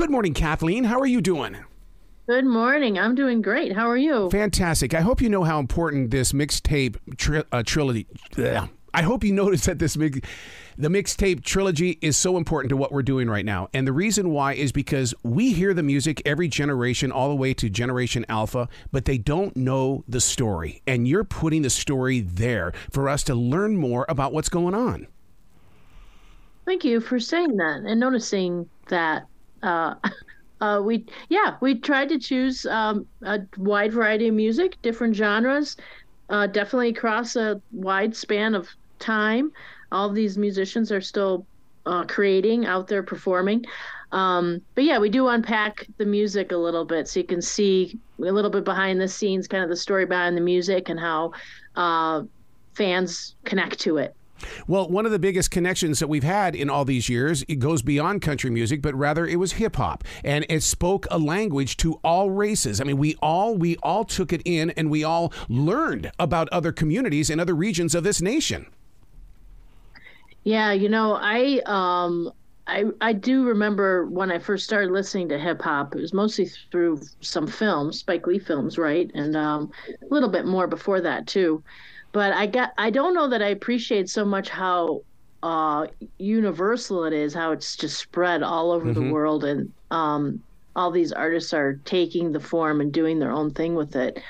Good morning, Kathleen. How are you doing? Good morning. I'm doing great. How are you? Fantastic. I hope you know how important this mixtape trilogy. I hope you notice that the mixtape trilogy is so important to what we're doing right now. And the reason why is because we hear the music every generation, all the way to Generation Alpha, but they don't know the story. And you're putting the story there for us to learn more about what's going on. Thank you for saying that and noticing that. We tried to choose a wide variety of music, different genres, definitely across a wide span of time. All of these musicians are still creating, out there performing. But yeah, we do unpack the music a little bit so you can see a little bit behind the scenes, kind of the story behind the music and how fans connect to it. Well, one of the biggest connections that we've had in all these years, it goes beyond country music, but rather it was hip hop, and it spoke a language to all races. I mean, we all took it in, and we all learned about other communities and other regions of this nation. Yeah, I do remember when I first started listening to hip hop. It was mostly through some films, Spike Lee films, right, and a little bit more before that too. But I don't know that I appreciate so much how universal it is, how it's just spread all over the world, and all these artists are taking the form and doing their own thing with it.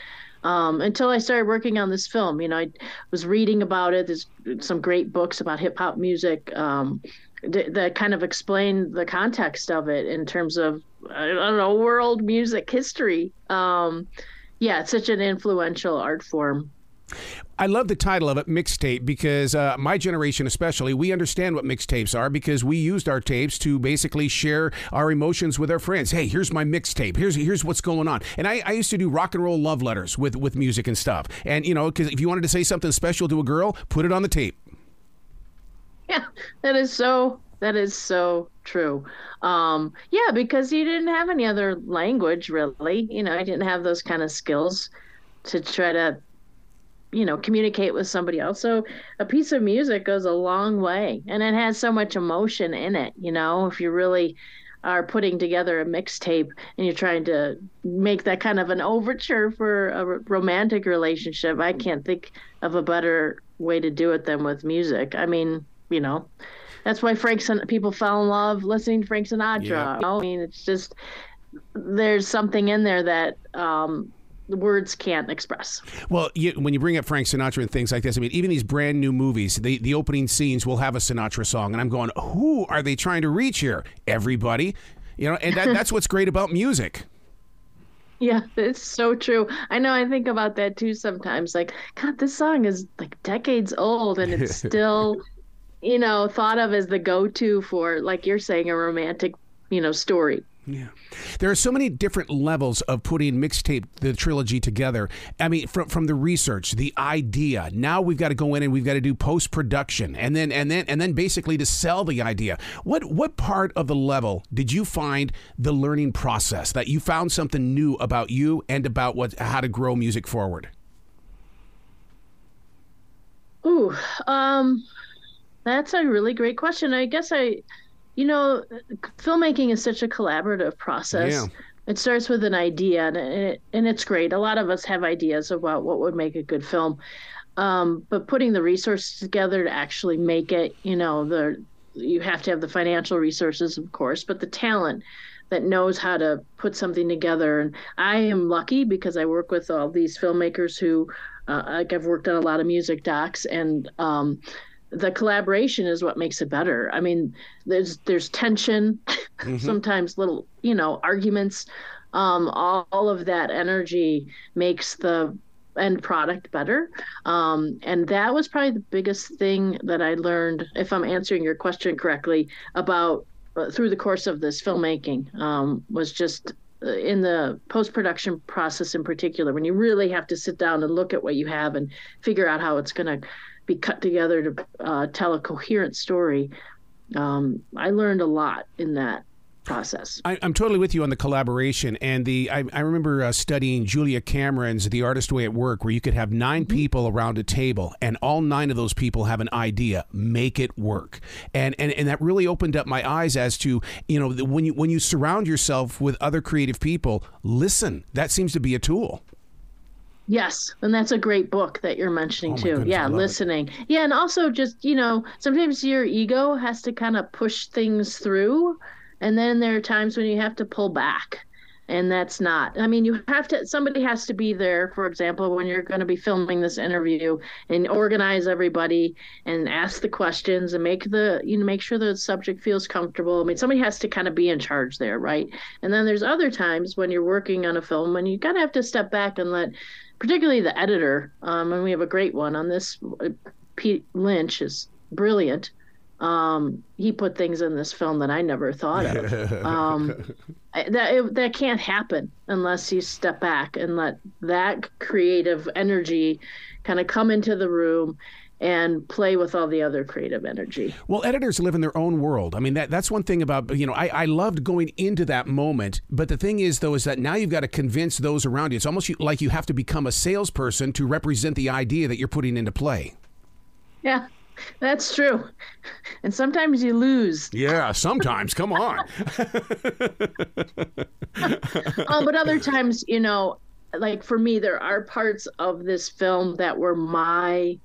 Until I started working on this film, I was reading about it. There's some great books about hip hop music that kind of explain the context of it in terms of, I don't know, world music history. It's such an influential art form. I love the title of it, Mixtape, because my generation especially, we understand what mixtapes are because we used our tapes to basically share our emotions with our friends. Hey, here's my mixtape. Here's what's going on. And I used to do rock and roll love letters with music and stuff. And, because if you wanted to say something special to a girl, put it on the tape. Yeah, that is so true. Because you didn't have any other language, really. I didn't have those kind of skills to try to communicate with somebody else. So a piece of music goes a long way, and it has so much emotion in it. If you really are putting together a mixtape and you're trying to make that kind of an overture for a romantic relationship, I can't think of a better way to do it than with music. I mean, that's why people fell in love listening to Frank Sinatra. Yeah. I mean, it's just, there's something in there that, the words can't express. Well, when you bring up Frank Sinatra and things like this, I mean, even these brand new movies, the opening scenes will have a Sinatra song, and I'm going, who are they trying to reach here? Everybody, and that's what's great about music. Yeah, it's so true. I know. I think about that too sometimes. Like, God, this song is like decades old, and it's still, thought of as the go-to for, like you're saying, a romantic, story. Yeah. There are so many different levels of putting Mixtape, the trilogy, together. I mean, from the research, the idea. Now we've got to go in and we've got to do post-production and then basically to sell the idea. What part of the level did you find the learning process that you found something new about you and about how to grow music forward? Ooh, that's a really great question. I guess filmmaking is such a collaborative process. Yeah. It starts with an idea, and it's great. A lot of us have ideas about what would make a good film, but putting the resources together to actually make it, you have to have the financial resources, of course, but the talent that knows how to put something together. And I am lucky because I work with all these filmmakers who, I've worked on a lot of music docs, and the collaboration is what makes it better. I mean, there's tension, sometimes little, arguments. All of that energy makes the end product better. And that was probably the biggest thing that I learned, if I'm answering your question correctly, about through the course of this filmmaking, was just in the post-production process in particular, when you really have to sit down and look at what you have and figure out how it's going to be cut together to tell a coherent story. I learned a lot in that process. I'm totally with you on the collaboration. And I remember studying Julia Cameron's The Artist Way at Work, where you could have 9 people around a table and all 9 of those people have an idea. Make it work. And that really opened up my eyes as to, when you surround yourself with other creative people, listen. That seems to be a tool. Yes, and that's a great book that you're mentioning too. Goodness, yeah, listening. Yeah, and also just, sometimes your ego has to kind of push things through, and then there are times when you have to pull back. And that's not. I mean, somebody has to be there, for example, when you're going to be filming this interview and organize everybody and ask the questions and make sure the subject feels comfortable. I mean, somebody has to kind of be in charge there, right? And then there's other times when you're working on a film when you kind of have to step back and let, particularly the editor, and we have a great one on this, Pete Lynch is brilliant. He put things in this film that I never thought of. That can't happen unless you step back and let that creative energy kind of come into the room and play with all the other creative energy. Well, editors live in their own world. I mean, that's one thing about, I loved going into that moment. But the thing is, though, is that now you've got to convince those around you. It's almost like you have to become a salesperson to represent the idea that you're putting into play. Yeah. That's true. And sometimes you lose. Yeah, sometimes. Come on. But other times, like for me, there are parts of this film that were my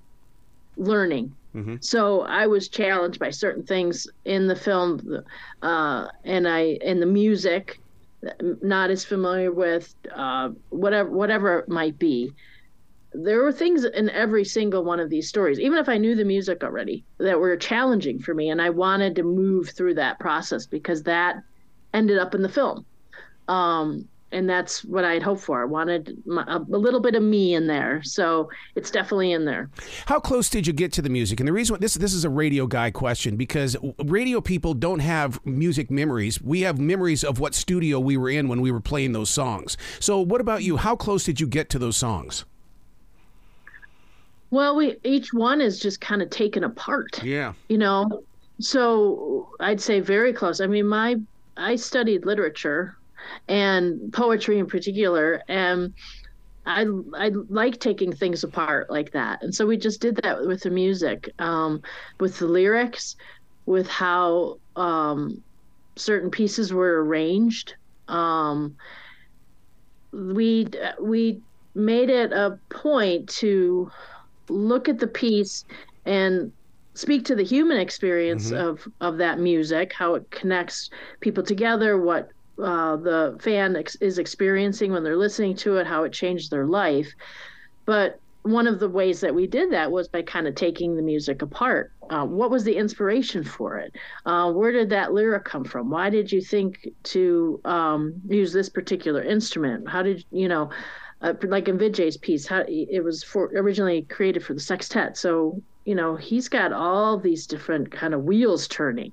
learning. Mm-hmm. So I was challenged by certain things in the film, and the music, not as familiar with, whatever it might be. There were things in every single one of these stories, even if I knew the music already, that were challenging for me. And I wanted to move through that process because that ended up in the film. And that's what I'd hoped for. I wanted a little bit of me in there. So it's definitely in there. How close did you get to the music? And the reason this is a radio guy question, because radio people don't have music memories. We have memories of what studio we were in when we were playing those songs. So what about you? How close did you get to those songs? Well, each one is just kind of taken apart. Yeah. So I'd say very close. I mean, I studied literature and poetry in particular, and I like taking things apart like that. And so we just did that with the music, with the lyrics, with how certain pieces were arranged. We made it a point to look at the piece and speak to the human experience of that music, how it connects people together, what the fan is experiencing when they're listening to it, how it changed their life. But one of the ways that we did that was by kind of taking the music apart. What was the inspiration for it? Where did that lyric come from? Why did you think to use this particular instrument? How did, like in Vijay's piece, it was originally created for the sextet. So, he's got all these different kind of wheels turning.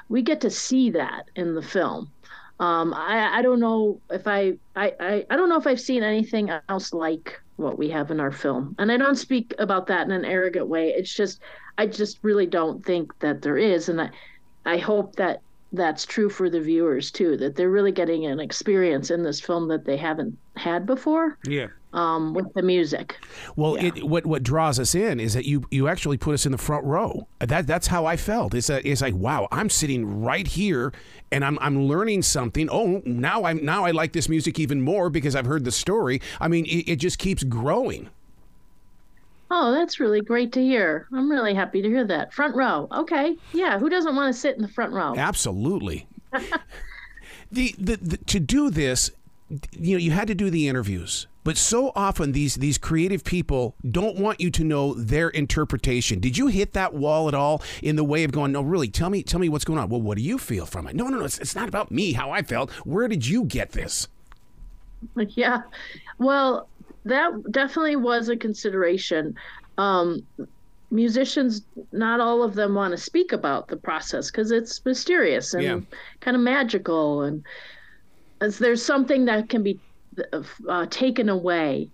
We get to see that in the film. I don't know if I don't know if I've seen anything else like what we have in our film. And I don't speak about that in an arrogant way. It's just, I just really don't think that there is. And I hope that that's true for the viewers too, that they're really getting an experience in this film that they haven't had before. Yeah. With the music. Well, yeah. What draws us in is that you actually put us in the front row. That's how I felt. It's like, wow, I'm sitting right here and I'm learning something. Oh, now I like this music even more because I've heard the story. I mean, it just keeps growing. Oh, that's really great to hear. I'm really happy to hear that. Front row. Okay. Yeah. Who doesn't want to sit in the front row? Absolutely. To do this, you had to do the interviews. But so often these creative people don't want you to know their interpretation. Did you hit that wall at all in the way of going, no, really, tell me what's going on? Well, what do you feel from it? No, it's not about me, how I felt. Where did you get this? Yeah. Well, that definitely was a consideration. Musicians, not all of them want to speak about the process because it's mysterious and kind of magical. And as there's something that can be taken away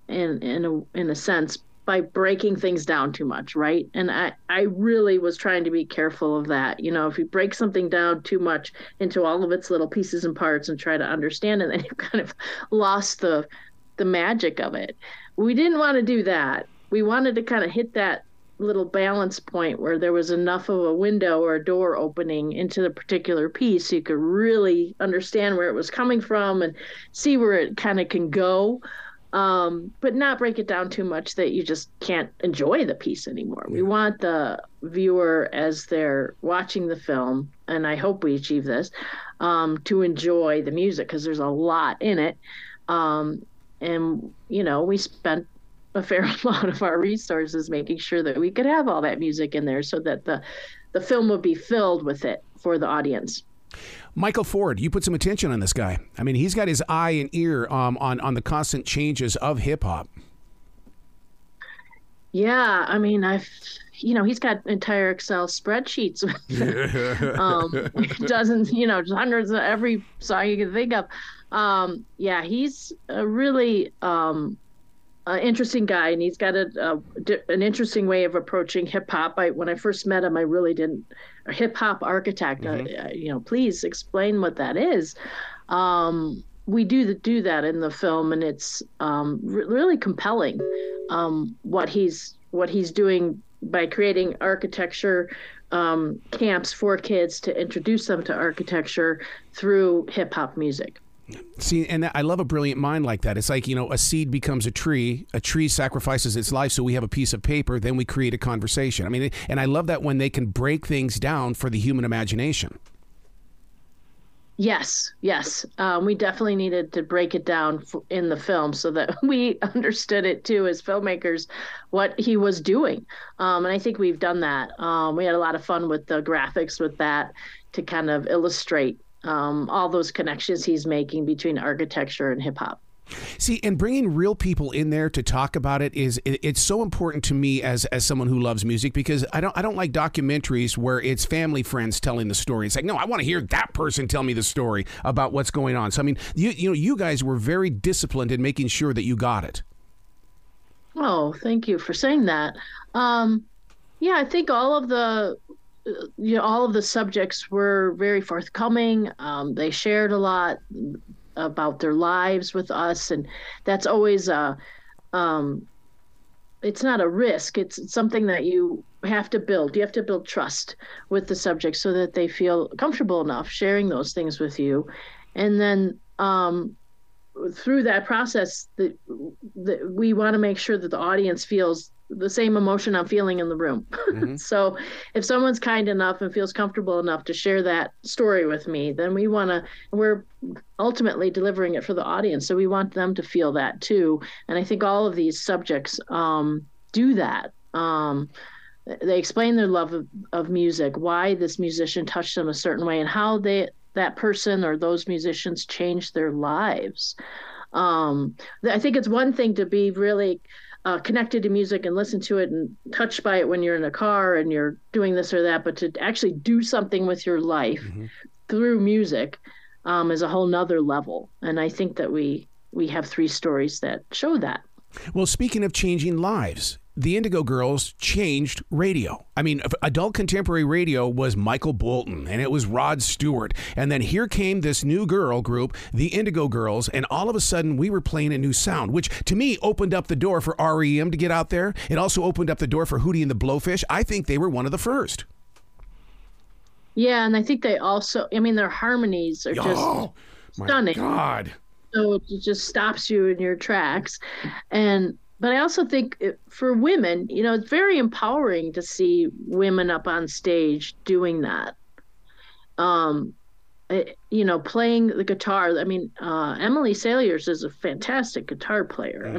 in a sense by breaking things down too much, right? And I really was trying to be careful of that. You know, if you break something down too much into all of its little pieces and parts and try to understand it, then you've kind of lost the magic of it. We didn't want to do that. We wanted to kind of hit that little balance point where there was enough of a window or a door opening into the particular piece so you could really understand where it was coming from and see where it kind of can go, but not break it down too much that you just can't enjoy the piece anymore. We want the viewer, as they're watching the film, and I hope we achieve this, to enjoy the music, because there's a lot in it. And, you know, we spent a fair amount of our resources making sure that we could have all that music in there so that the film would be filled with it for the audience. Michael Ford, you put some attention on this guy. I mean, he's got his eye and ear on the constant changes of hip hop. Yeah, I mean, he's got entire Excel spreadsheets with dozens, hundreds of every song you can think of. Yeah, he's a really interesting guy, and he's got an interesting way of approaching hip hop. When I first met him, I really didn't. A hip hop architect, please explain what that is. We do that in the film, and it's really compelling. What he's doing by creating architecture camps for kids to introduce them to architecture through hip hop music. See, and I love a brilliant mind like that. It's like, a seed becomes a tree sacrifices its life, so we have a piece of paper, then we create a conversation. I mean, and I love that when they can break things down for the human imagination. Yes. We definitely needed to break it down in the film so that we understood it too as filmmakers, what he was doing. And I think we've done that. We had a lot of fun with the graphics with that to kind of illustrate all those connections he's making between architecture and hip hop. See, and bringing real people in there to talk about it's so important to me as someone who loves music, because I don't like documentaries where it's family friends telling the story. It's like, no, I want to hear that person tell me the story about what's going on. So I mean, you guys were very disciplined in making sure that you got it. Oh, thank you for saying that. Yeah, I think all of the subjects were very forthcoming. They shared a lot about their lives with us, and that's always it's not a risk. It's something that you have to build. You have to build trust with the subject so that they feel comfortable enough sharing those things with you. And then through that process, that we want to make sure that the audience feels the same emotion I'm feeling in the room. Mm-hmm. So if someone's kind enough and feels comfortable enough to share that story with me, then we're ultimately delivering it for the audience. So we want them to feel that too. And I think all of these subjects do that. They explain their love of music, why this musician touched them a certain way, and how that person or those musicians changed their lives. I think it's one thing to be really connected to music and listen to it and touched by it when you're in a car and you're doing this or that, but to actually do something with your life mm-hmm. through music is a whole nother level. And I think that we have 3 stories that show that. Well, speaking of changing lives, the Indigo Girls changed radio. I mean, adult contemporary radio was Michael Bolton, and it was Rod Stewart. And then here came this new girl group, the Indigo Girls, and all of a sudden we were playing a new sound, which to me opened up the door for REM to get out there. It also opened up the door for Hootie and the Blowfish. I think they were one of the first. Yeah, and I think they also, their harmonies are just stunning. My God. So it just stops you in your tracks. But I also think for women, it's very empowering to see women up on stage doing that. Playing the guitar. Emily Saliers is a fantastic guitar player.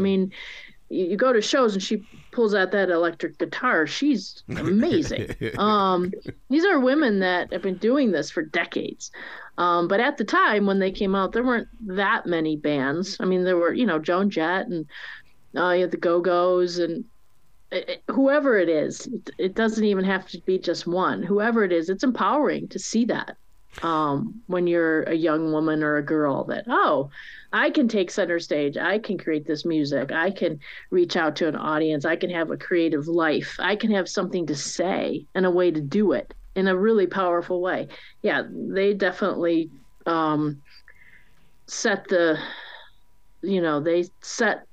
You go to shows and she pulls out that electric guitar. She's amazing. These are women that have been doing this for decades. But at the time when they came out, there weren't that many bands. There were, Joan Jett and you had the Go-Go's and whoever it is. It doesn't even have to be just one. Whoever it is, it's empowering to see that. when you're a young woman or a girl, that, oh, I can take center stage. I can create this music. I can reach out to an audience. I can have a creative life. I can have something to say and a way to do it in a really powerful way. Yeah, they definitely set the,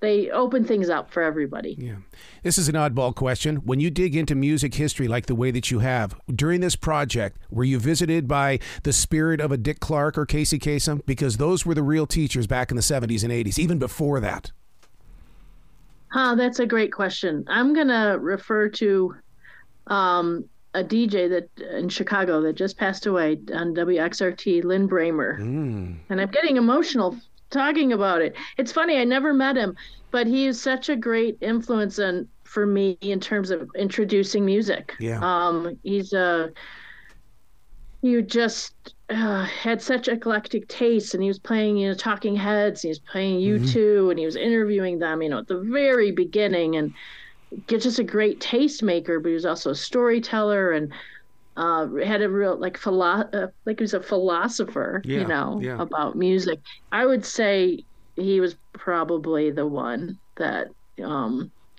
they open things up for everybody. Yeah. This is an oddball question. When you dig into music history like the way that you have, during this project, were you visited by the spirit of a Dick Clark or Casey Kasem? Because those were the real teachers back in the 70s and 80s, even before that. That's a great question. I'm going to refer to a DJ that in Chicago that just passed away on WXRT, Lynn Bramer. And I'm getting emotional talking about it. It's funny, I never met him, but he is such a great influence for me in terms of introducing music. Yeah. He just had such eclectic tastes, and he was playing, Talking Heads, and he was playing U2, and he was interviewing them, at the very beginning, and just a great tastemaker, but he was also a storyteller, and had a real like he was a philosopher, about music. I would say he was probably the one that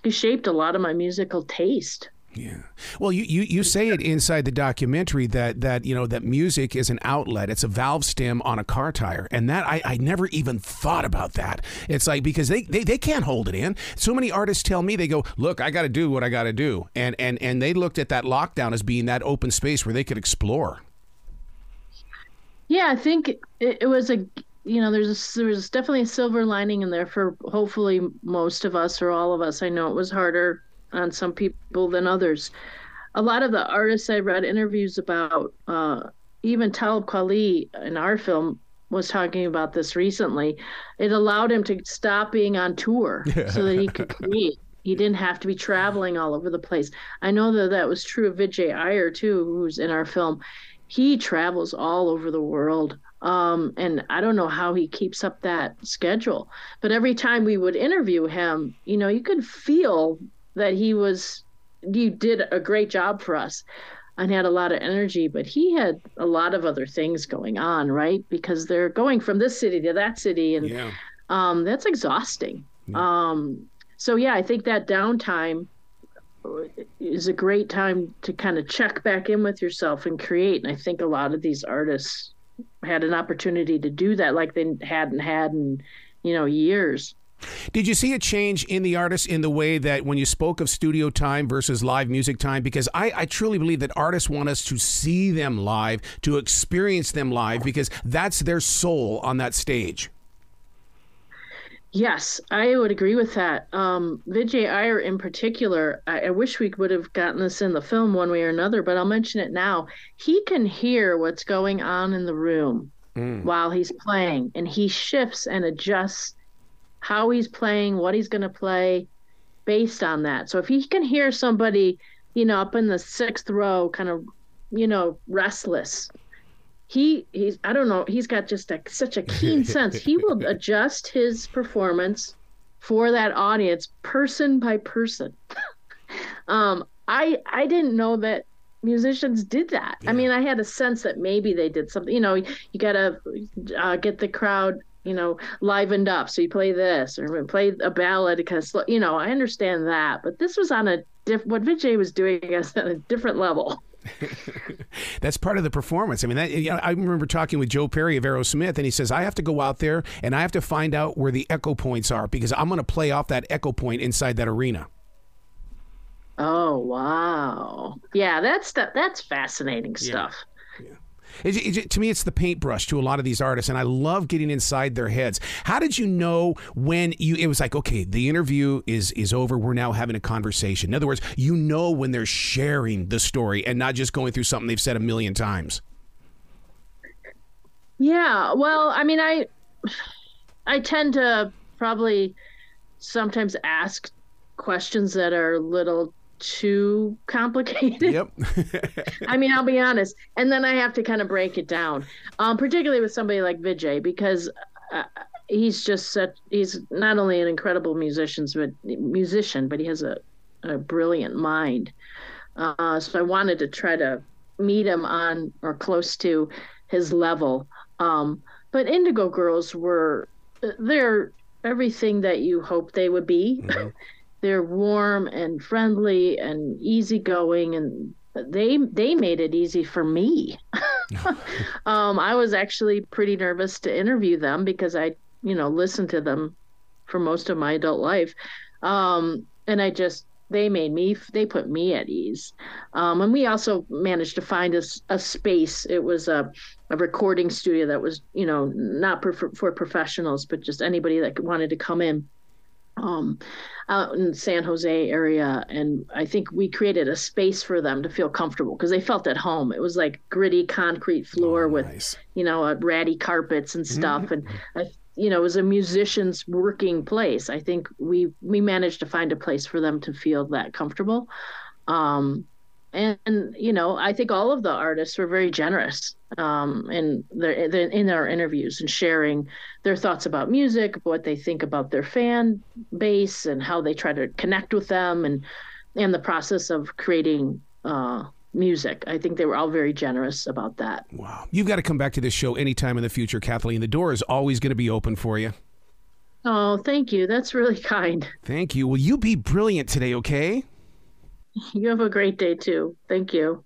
he shaped a lot of my musical taste. Yeah. Well, you say it inside the documentary that music is an outlet. It's a valve stem on a car tire. And that I never even thought about that. It's like, because they can't hold it in. So many artists tell me, they go, look, I got to do what I got to do. And they looked at that lockdown as being that open space where they could explore. Yeah, I think it was there was definitely a silver lining in there for hopefully most of us or all of us. I know it was harder on some people than others. A lot of the artists I read interviews about, even Talib Kweli in our film was talking about this recently. It allowed him to stop being on tour so that he could create. He didn't have to be traveling all over the place. I know that was true of Vijay Iyer too, who's in our film. He travels all over the world. And I don't know how he keeps up that schedule, but every time we would interview him, you could feel that he did a great job for us and had a lot of energy, but he had a lot of other things going on, right? Because they're going from this city to that city, and that's exhausting. Yeah. So yeah, I think that downtime is a great time to kind of check back in with yourself and create. And I think a lot of these artists had an opportunity to do that like they hadn't had in, years. Did you see a change in the artists in the way that when you spoke of studio time versus live music time? Because I truly believe that artists want us to see them live, to experience them live, because that's their soul on that stage. Yes, I would agree with that. Vijay Iyer in particular, I wish we would have gotten this in the film one way or another, but I'll mention it now. He can hear what's going on in the room while he's playing, and he shifts and adjusts how he's playing, what he's going to play based on that. So if he can hear somebody, up in the sixth row, kind of, restless, he's I don't know, he's got just such a keen sense. He will adjust his performance for that audience, person by person. I didn't know that musicians did that. Yeah. I mean, I had a sense that maybe they did something. You got to get the crowd, livened up. So you play this or play a ballad, kind of slow. I understand that, but this was on what Vijay was doing is on a different level. That's part of the performance. I mean, I remember talking with Joe Perry of Aerosmith, and he says, I have to go out there and I have to find out where the echo points are, because I'm going to play off that echo point inside that arena. Oh, wow. Yeah, that's fascinating stuff. Yeah. To me, it's the paintbrush to a lot of these artists, and I love getting inside their heads. How did you know when it was like, okay, the interview is over, we're now having a conversation? In other words, when they're sharing the story and not just going through something they've said a million times. Yeah, well, I mean, I tend to probably sometimes ask questions that are a little too complicated. Yep. I mean, I'll be honest. And then I have to kind of break it down, particularly with somebody like Vijay, because he's not only an incredible musician, but he has a brilliant mind. So I wanted to try to meet him on or close to his level. But Indigo Girls they're everything that you hope they would be. Mm-hmm. They're warm and friendly and easygoing, and they made it easy for me. I was actually pretty nervous to interview them because I, listened to them for most of my adult life. And they put me at ease. And we also managed to find a space. It was a recording studio that was, not for professionals, but just anybody that wanted to come in. Out in San Jose area, and I think we created a space for them to feel comfortable because they felt at home. It was like gritty concrete floor with, ratty carpets and stuff, and it was a musician's working place. I think we managed to find a place for them to feel that comfortable. And I think all of the artists were very generous in their interviews and sharing their thoughts about music, what they think about their fan base, and how they try to connect with them, and the process of creating music. I think they were all very generous about that. Wow. You've got to come back to this show anytime in the future, Kathleen. The door is always going to be open for you. Oh, thank you. That's really kind. Thank you. Will you be brilliant today, okay? You have a great day, too. Thank you.